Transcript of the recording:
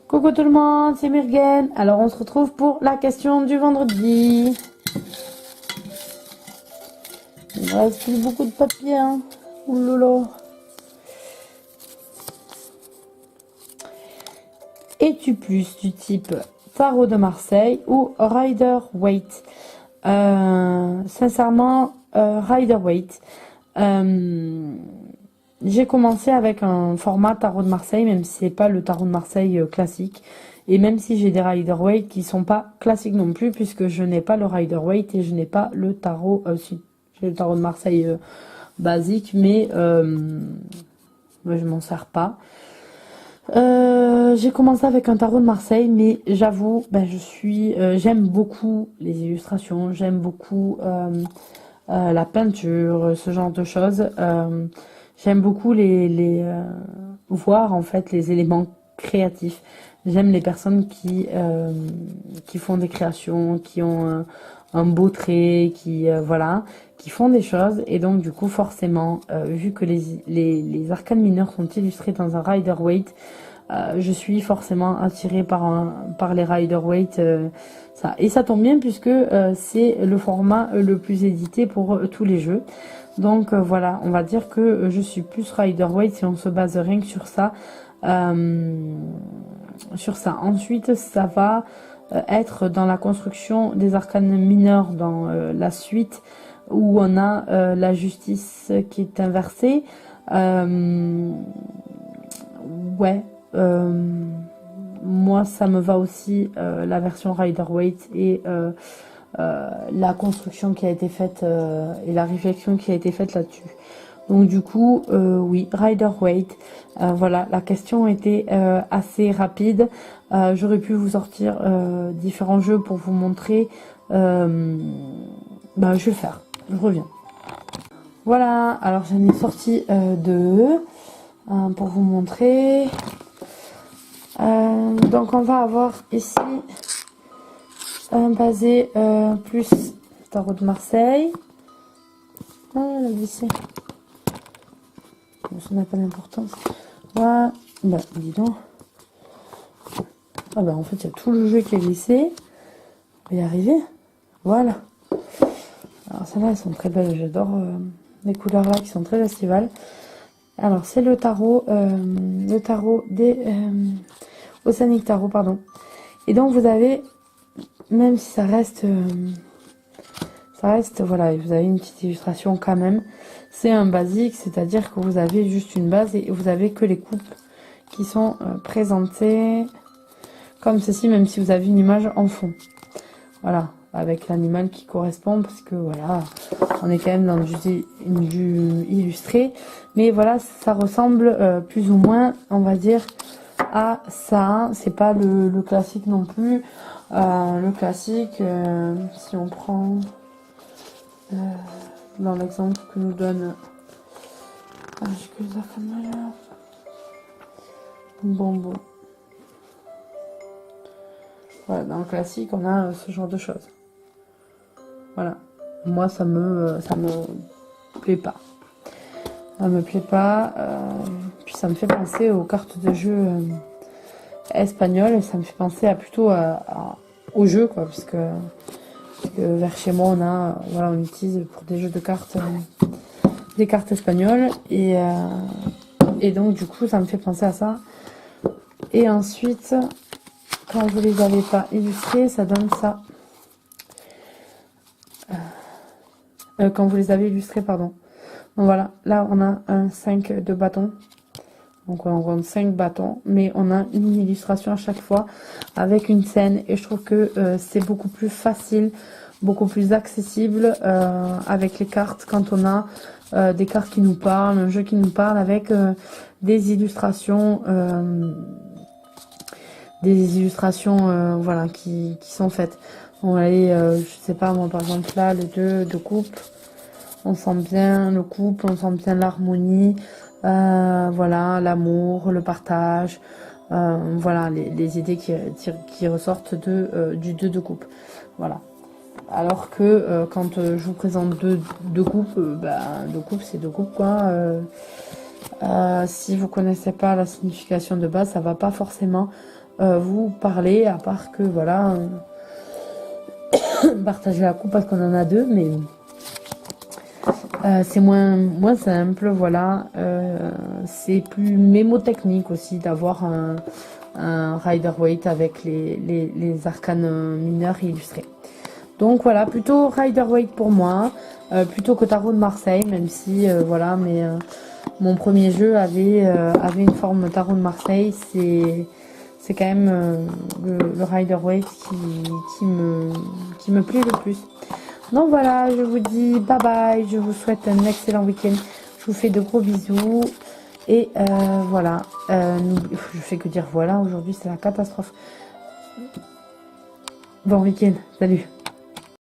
Coucou tout le monde, c'est Murgen. Alors on se retrouve pour la question du vendredi. Il ne reste plus beaucoup de papier, hein. Oulala. Es-tu plus du type tarot de Marseille ou Rider-Waite? Sincèrement, Rider-Waite. J'ai commencé avec un format tarot de Marseille, même si c'est pas le tarot de Marseille classique. Et même si j'ai des Rider-Waite qui sont pas classiques non plus, puisque je n'ai pas le Rider-Waite et je n'ai pas le tarot, si, j'ai le tarot de Marseille basique, mais moi, je m'en sers pas. J'ai commencé avec un tarot de Marseille, mais j'avoue, j'aime beaucoup les illustrations, j'aime beaucoup la peinture, ce genre de choses. J'aime beaucoup voir en fait les éléments créatifs. J'aime les personnes qui font des créations, qui ont un beau trait, qui font des choses. Et donc du coup forcément, vu que les arcanes mineures sont illustrées dans un Rider-Waite, je suis forcément attirée par les Rider-Waite. Ça. Et ça tombe bien puisque c'est le format le plus édité pour tous les jeux. Donc voilà, on va dire que je suis plus Rider-Waite si on se base rien que sur ça. Ensuite, ça va être dans la construction des arcanes mineurs dans la suite où on a la justice qui est inversée. Moi, ça me va aussi la version Rider-Waite et la construction qui a été faite et la réflexion qui a été faite là-dessus. Donc du coup, oui, Rider-Waite. Voilà, la question était assez rapide. J'aurais pu vous sortir différents jeux pour vous montrer. Je vais faire. Je reviens. Voilà, alors j'en ai sorti deux pour vous montrer. Donc on va avoir ici un basé plus tarot de Marseille. Oh, elle a glissé. Ça n'a pas d'importance. Voilà. Dis donc. En fait, il y a tout le jeu qui est glissé. On va y arriver. Voilà. Alors, celles-là, elles sont très belles. J'adore les couleurs là qui sont très estivales. Alors, c'est le tarot des Oceanic Tarot, pardon. Et donc, vous avez, même si ça reste, voilà, vous avez une petite illustration quand même. C'est un basique, c'est-à-dire que vous avez juste une base et vous avez que les coupes qui sont présentées comme ceci, même si vous avez une image en fond. Voilà, avec l'animal qui correspond, parce que voilà, on est quand même dans du illustré. Mais voilà, ça ressemble plus ou moins, on va dire, à ça. C'est pas le classique non plus. Le classique, si on prend dans l'exemple que nous donne bonbon. Voilà, dans le classique, on a ce genre de choses. Voilà. Moi, ça me plaît pas. Ça me plaît pas. Puis ça me fait penser aux cartes de jeu espagnoles. Ça me fait penser plutôt au jeu, quoi, parce que vers chez moi, on utilise pour des jeux de cartes des cartes espagnoles et donc du coup, ça me fait penser à ça. Et ensuite, quand vous les avez pas illustrés, ça donne ça. Quand vous les avez illustrés, pardon. Donc voilà, là on a un 5 de bâton. Donc on compte 5 bâtons, mais on a une illustration à chaque fois avec une scène. Et je trouve que c'est beaucoup plus facile, beaucoup plus accessible avec les cartes quand on a des cartes qui nous parlent, un jeu qui nous parle avec des illustrations. Voilà, qui sont faites. On va aller, je sais pas moi, par exemple là, le 2 de coupe, on sent bien le couple, on sent bien l'harmonie, voilà, l'amour, le partage, voilà, les idées qui ressortent du 2 de coupe. Voilà. Alors que quand je vous présente deux coupes, deux coupes c'est deux coupes, quoi. Si vous connaissez pas la signification de base, ça va pas forcément vous parler, à part que voilà, partager la coupe parce qu'on en a deux, mais c'est moins simple, voilà. C'est plus mémotechnique aussi d'avoir un Rider-Waite avec les arcanes mineurs illustrés. Donc voilà, plutôt Rider-Waite pour moi, plutôt que Tarot de Marseille, même si voilà, mais mon premier jeu avait une forme Tarot de Marseille. C'est quand même le Rider-Waite qui me plaît le plus. Donc voilà, je vous dis bye bye, je vous souhaite un excellent week-end, je vous fais de gros bisous, et voilà, je fais que dire voilà, aujourd'hui c'est la catastrophe. Bon week-end, salut.